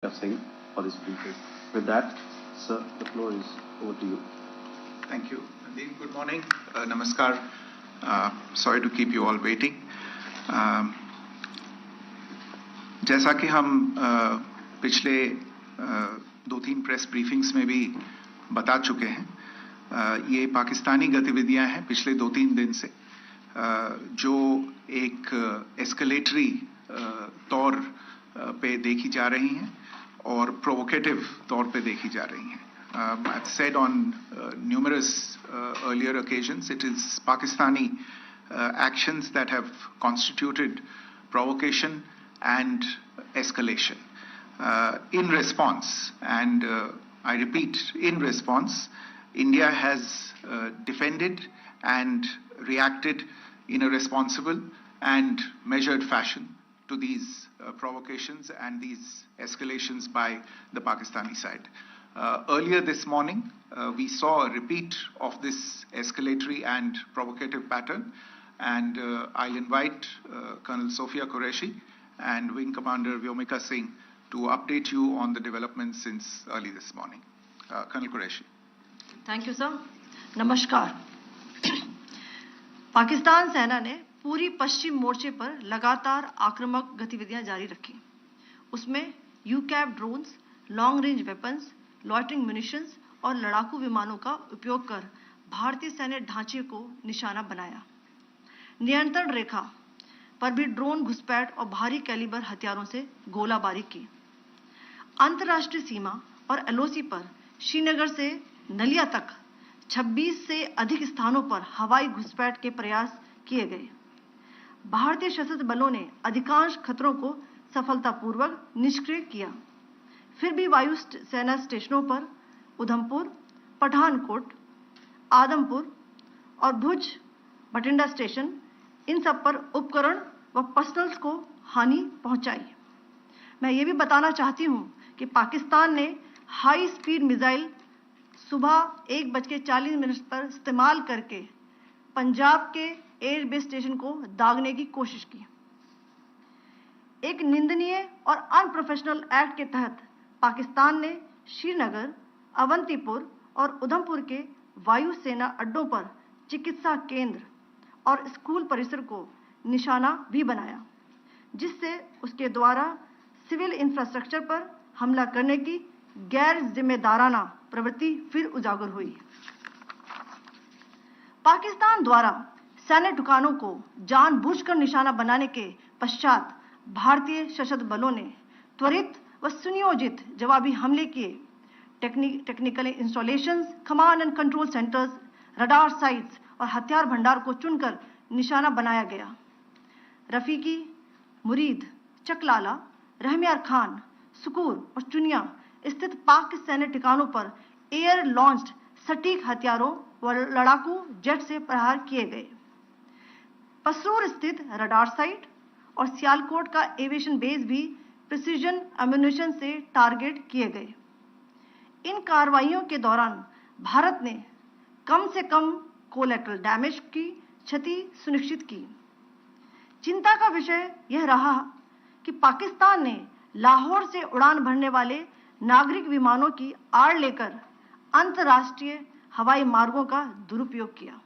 Singh for this briefing. With that, sir, the floor is over to you. Thank you, Mandeep. Good morning. Namaskar. Sorry to keep you all waiting. जैसा कि हम पिछले 2-3 press briefings में भी बता चुके हैं, ये पाकिस्तानी गतिविधियां हैं पिछले 2-3 दिन से, जो एक एस्केलेटरी तौर पे देखी जा रही हैं और प्रोवोकेटिव तौर पे देखी जा रही हैं. I've said on numerous earlier occasions, it is Pakistani actions that have constituted provocation and escalation. In response, and I repeat, in response, India has defended and reacted in a responsible and measured fashion to these provocations and these escalations by the Pakistani side. Earlier this morning, we saw a repeat of this escalatory and provocative pattern, and I'll invite Colonel Sophia Qureshi and Wing Commander Vyomika Singh to update you on the developments since early this morning. Colonel Qureshi. Thank you, sir. Namaskar. Pakistan सेना ने पूरी पश्चिम मोर्चे पर लगातार आक्रामक गतिविधियां जारी रखी. उसमें यूकैप drones, long range weapons, loitering munitions और लड़ाकू विमानों का उपयोग कर भारतीय सैन्य ढांचे को निशाना बनाया. नियंत्रण रेखा पर भी ड्रोन घुसपैठ और भारी कैलिबर हथियारों से गोलाबारी की. अंतर्राष्ट्रीय सीमा और एलओसी पर श्रीनगर से नलिया तक 26 से अधिक स्थानों पर हवाई घुसपैठ के प्रयास किए गए. भारतीय सशस्त्र बलों ने अधिकांश खतरों को सफलतापूर्वक निष्क्रिय किया. फिर भी वायु सेना स्टेशनों पर उधमपुर, पठानकोट, आदमपुर और भुज बठिंडा स्टेशन, इन सब पर उपकरण व पर्सनल्स को हानि पहुंचाई. मैं ये भी बताना चाहती हूं कि पाकिस्तान ने हाई स्पीड मिसाइल सुबह 1:40 पर इस्तेमाल करके पंजाब के एयरबेस स्टेशन को दागने की कोशिश की. एक निंदनीय और अनप्रोफेशनल एक्ट के तहत पाकिस्तान ने श्रीनगर, अवंतीपुर और उधमपुर के वायु सेना अड्डों पर चिकित्सा केंद्र और स्कूल परिसर को निशाना भी बनाया, जिससे उसके द्वारा सिविल इंफ्रास्ट्रक्चर पर हमला करने की गैर जिम्मेदाराना प्रवृत्ति फिर उजागर हुई. पाकिस्तान द्वारा सैन्य ठिकानों को जानबूझकर निशाना बनाने के पश्चात भारतीय सशस्त्र बलों ने त्वरित व सुनियोजित जवाबी हमले किए. Technical installations, command and control centres, radar sites और हथियार भंडार को चुनकर निशाना बनाया गया. रफीकी, मुरीद, चकलाला, रहमियार खान, सुकूर और चुनिया स्थित पाक सैन्य ठिकानों पर एयर लॉन्च्ड सटीक हथियारों व लड़ाकू जेट से प्रहार किए गए. पसरूर स्थित रडार साइट और सियालकोट का एविएशन बेस भी प्रिसीजन एम्यूनिशन से टारगेट किए गए. इन कार्रवाइयों के दौरान भारत ने कम से कम कोलैटरल डैमेज की क्षति सुनिश्चित की. चिंता का विषय यह रहा कि पाकिस्तान ने लाहौर से उड़ान भरने वाले नागरिक विमानों की आड़ लेकर अंतर्राष्ट्रीय हवाई मार्गों का दुरुपयोग किया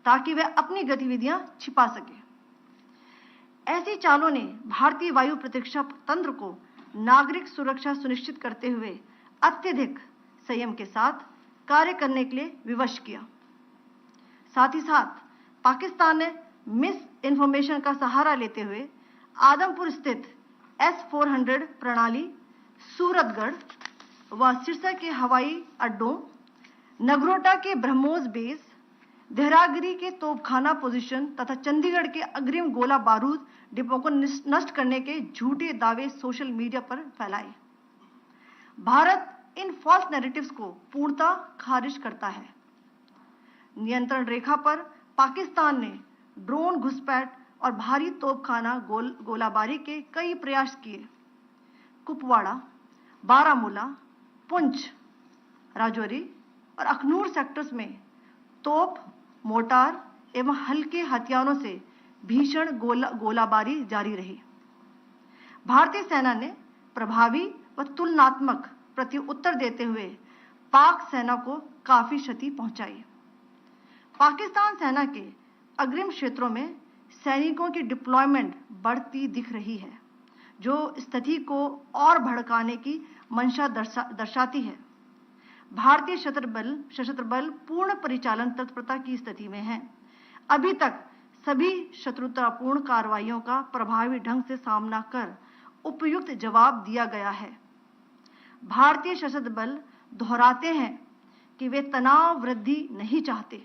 ताकि वह अपनी गतिविधियां छिपा सके. ऐसी चालों ने भारतीय वायु प्रतिरक्षा तंत्र को नागरिक सुरक्षा सुनिश्चित करते हुए अत्यधिक संयम के साथ कार्य करने के लिए विवश किया. साथ ही साथ पाकिस्तान ने मिस इन्फॉर्मेशन का सहारा लेते हुए आदमपुर स्थित S-400 प्रणाली, सूरतगढ़ व सिरसा के हवाई अड्डों, नगरोटा के ब्रह्मोस बेस, देहरागिरी के तोपखाना पोजीशन तथा चंडीगढ़ के अग्रिम गोला बारूद डिपो को नष्ट करने के झूठे दावे सोशल मीडिया पर फैलाए. भारत इन फॉल्स नैरेटिव्स को पूर्णतः खारिज करता है. नियंत्रण रेखा पर पाकिस्तान ने ड्रोन घुसपैठ और भारी तोपखाना गोलाबारी के कई प्रयास किए. कुपवाड़ा, बारामूला, पुंछ, राजौरी और अखनूर सेक्टर्स में तोप, मोर्टार एवं हल्के हथियारों से भीषण गोलाबारी जारी रही. भारतीय सेना ने प्रभावी व तुलनात्मक प्रत्युत्तर देते हुए पाक सेना को काफी क्षति पहुंचाई। पाकिस्तान सेना के अग्रिम क्षेत्रों में सैनिकों की डिप्लॉयमेंट बढ़ती दिख रही है, जो स्थिति को और भड़काने की मंशा दर्शाती है। भारतीय सशस्त्र बल पूर्ण परिचालन तत्परता की स्थिति में हैं। अभी तक सभी शत्रुतापूर्ण कार्रवाइयों का प्रभावी ढंग से सामना कर उपयुक्त जवाब दिया गया है। भारतीय सशस्त्र बल दोहराते हैं कि वे तनाव वृद्धि नहीं चाहते,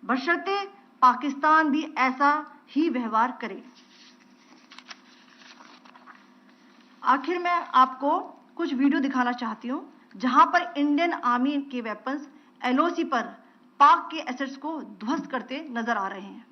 बशर्ते पाकिस्तान भी ऐसा ही व्यवहार करे। आखिर मैं आपको कुछ वीडियो दिखाना चाहती हूं, जहां पर इंडियन आर्मी के वेपन्स एलओसी पर पाक के एसेट्स को ध्वस्त करते नजर आ रहे हैं।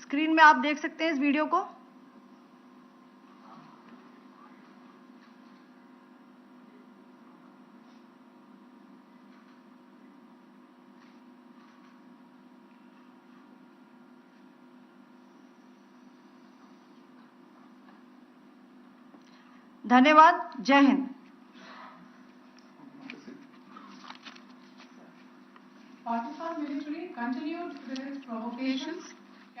स्क्रीन में आप देख सकते हैं इस वीडियो को। धन्यवाद। जय Hind. Pakistan military continued with its provocations,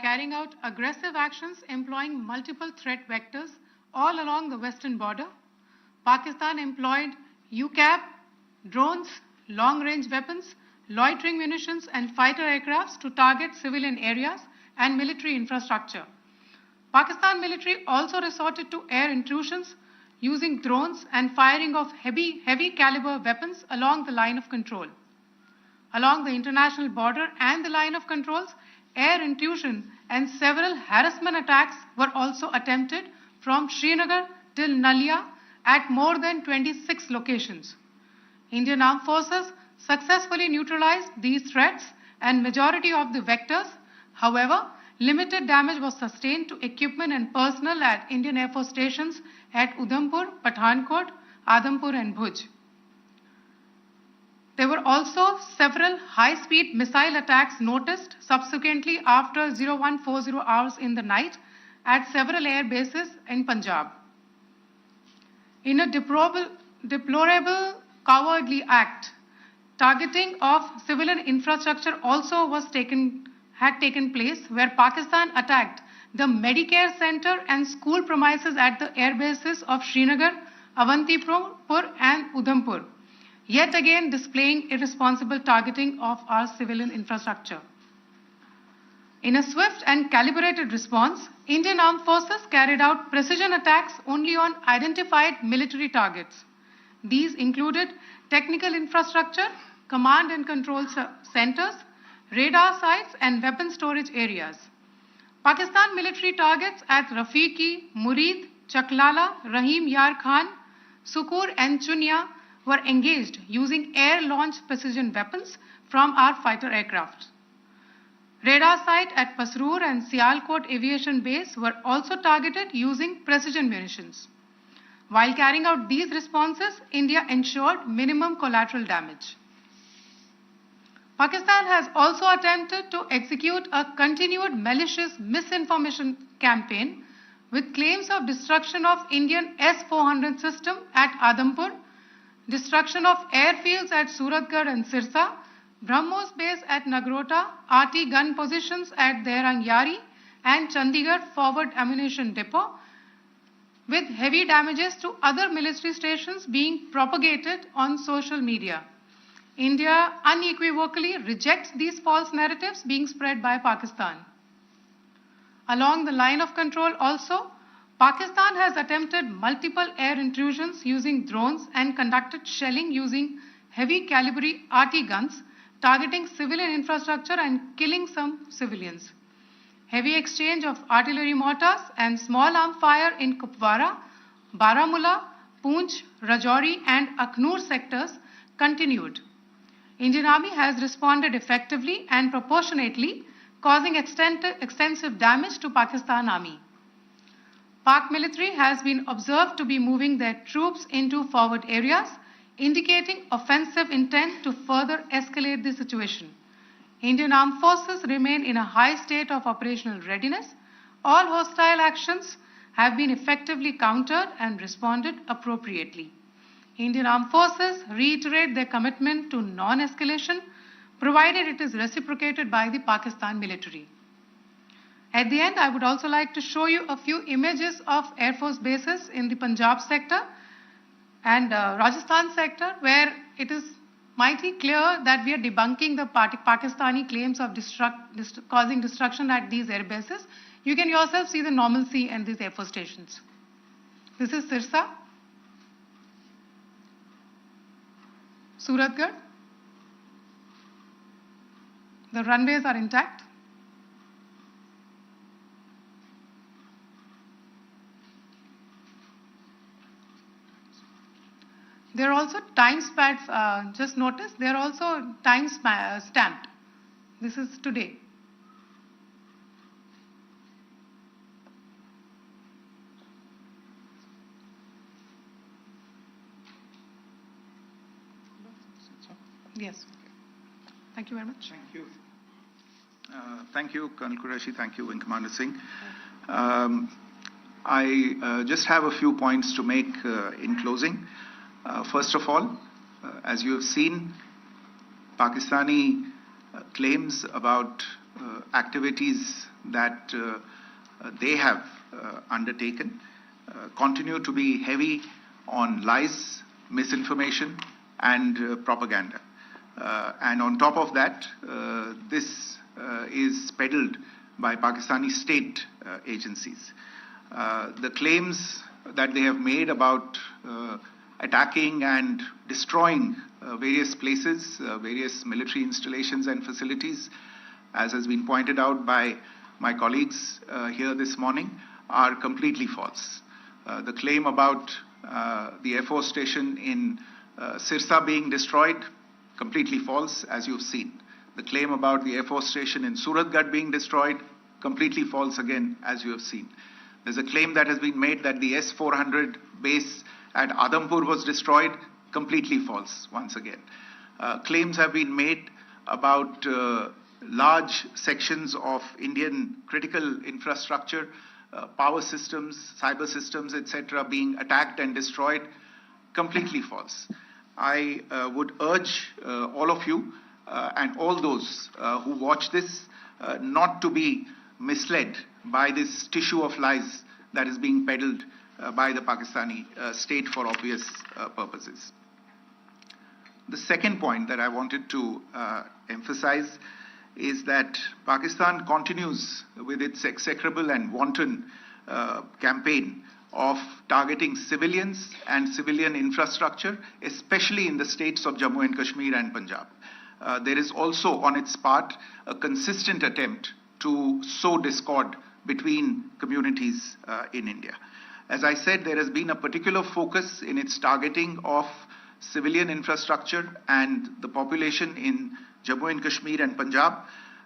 carrying out aggressive actions employing multiple threat vectors all along the western border. Pakistan employed UCAP, drones, long-range weapons, loitering munitions, and fighter aircrafts to target civilian areas and military infrastructure. Pakistan military also resorted to air intrusions using drones and firing of heavy caliber weapons along the line of control. Along the international border and the line of controls, air intrusion and several harassment attacks were also attempted from Srinagar till Nalia at more than 26 locations. Indian Armed Forces successfully neutralized these threats and majority of the vectors. However, limited damage was sustained to equipment and personnel at Indian Air Force stations at Udhampur, Pathankot, Adampur and Bhuj. There were also several high-speed missile attacks noticed subsequently after 0140 hours in the night at several air bases in Punjab. In a deplorable cowardly act, targeting of civilian infrastructure also had taken place, where Pakistan attacked the Medicare Center and school premises at the air bases of Srinagar, Avantipur and Udhampur, yet again displaying irresponsible targeting of our civilian infrastructure. In a swift and calibrated response, Indian Armed Forces carried out precision attacks only on identified military targets. These included technical infrastructure, command and control centers, radar sites and weapon storage areas. Pakistan military targets at Rafiqi, Murid, Chaklala, Rahim Yar Khan, Sukur and Chunya were engaged using air-launched precision weapons from our fighter aircraft. Radar site at Pasroor and Sialkot Aviation Base were also targeted using precision munitions. While carrying out these responses, India ensured minimum collateral damage. Pakistan has also attempted to execute a continued malicious misinformation campaign with claims of destruction of Indian S-400 system at Adampur, destruction of airfields at Suratgarh and Sirsa, BrahMos base at Nagrota, RT gun positions at Derang Yari and Chandigarh forward ammunition depot, with heavy damages to other military stations being propagated on social media. India unequivocally rejects these false narratives being spread by Pakistan. Along the line of control also, Pakistan has attempted multiple air intrusions using drones and conducted shelling using heavy caliber RT guns, targeting civilian infrastructure and killing some civilians. Heavy exchange of artillery mortars and small arm fire in Kupwara, Baramulla, Poonch, Rajouri and Akhnur sectors continued. Indian Army has responded effectively and proportionately, causing extensive damage to Pakistan Army. Pak military has been observed to be moving their troops into forward areas, indicating offensive intent to further escalate the situation. Indian Armed Forces remain in a high state of operational readiness. All hostile actions have been effectively countered and responded appropriately. Indian Armed Forces reiterate their commitment to non-escalation, provided it is reciprocated by the Pakistan military. At the end, I would also like to show you a few images of Air Force bases in the Punjab sector and Rajasthan sector, where it is mighty clear that we are debunking the Pakistani claims of causing destruction at these air bases. You can yourself see the normalcy in these Air Force stations. This is Sirsa, Suratgarh. The runways are intact. There are also time stamps, just notice, they are also time stamped. This is today. Yes. Thank you very much. Thank you. Thank you, Colonel Qureshi. Thank you, Wing Commander Singh. I just have a few points to make in closing. First of all, as you have seen, Pakistani claims about activities that they have undertaken continue to be heavy on lies, misinformation, and propaganda. And on top of that, this is peddled by Pakistani state agencies. The claims that they have made about attacking and destroying various places, various military installations and facilities, as has been pointed out by my colleagues here this morning, are completely false. The claim about the Air Force station in Sirsa being destroyed, completely false, as you've seen. The claim about the Air Force station in Suratgarh being destroyed, completely false again, as you have seen. There's a claim that has been made that the S-400 base at Adampur was destroyed, completely false once again. Claims have been made about large sections of Indian critical infrastructure, power systems, cyber systems, etc., being attacked and destroyed, completely false. I would urge all of you and all those who watch this not to be misled by this tissue of lies that is being peddled by the Pakistani state for obvious purposes. The second point that I wanted to emphasize is that Pakistan continues with its execrable and wanton campaign of targeting civilians and civilian infrastructure, especially in the states of Jammu and Kashmir and Punjab. There is also on its part a consistent attempt to sow discord between communities in India. As I said, there has been a particular focus in its targeting of civilian infrastructure and the population in Jammu and Kashmir and Punjab.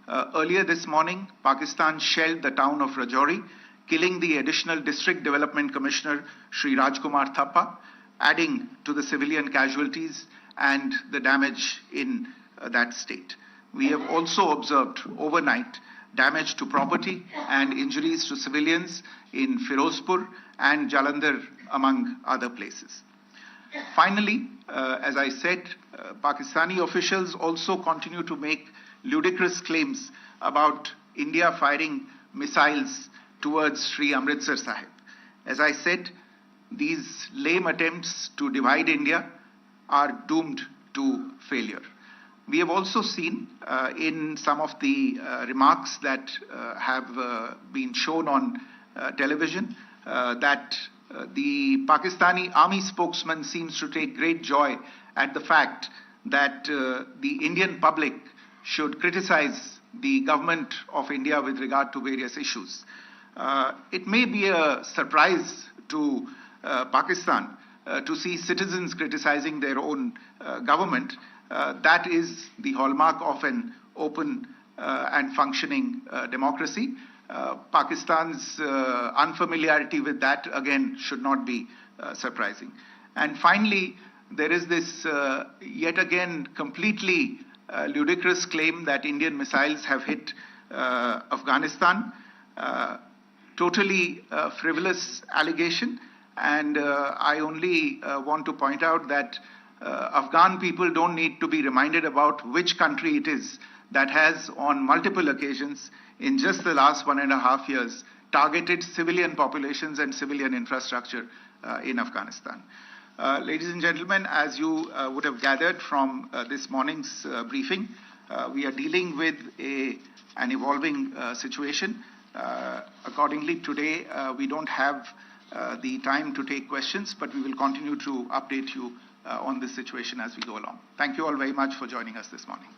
Earlier this morning, Pakistan shelled the town of Rajouri, killing the additional District Development Commissioner, Shri Rajkumar Thappa, adding to the civilian casualties and the damage in that state. We have also observed overnight damage to property and injuries to civilians in Firozpur and Jalandhar, among other places. Finally, as I said, Pakistani officials also continue to make ludicrous claims about India firing missiles towards Sri Amritsar Sahib. As I said, these lame attempts to divide India are doomed to failure. We have also seen in some of the remarks that have been shown on television that the Pakistani army spokesman seems to take great joy at the fact that the Indian public should criticize the government of India with regard to various issues. It may be a surprise to Pakistan to see citizens criticizing their own government. That is the hallmark of an open and functioning democracy. Pakistan's unfamiliarity with that, again, should not be surprising. And finally, there is this yet again completely ludicrous claim that Indian missiles have hit Afghanistan. Totally frivolous allegation. And I only want to point out that Afghan people don't need to be reminded about which country it is that has on multiple occasions in just the last 1.5 years targeted civilian populations and civilian infrastructure in Afghanistan. Ladies and gentlemen, as you would have gathered from this morning's briefing, we are dealing with an evolving situation. Accordingly, today we don't have the time to take questions, but we will continue to update you on this situation as we go along. Thank you all very much for joining us this morning.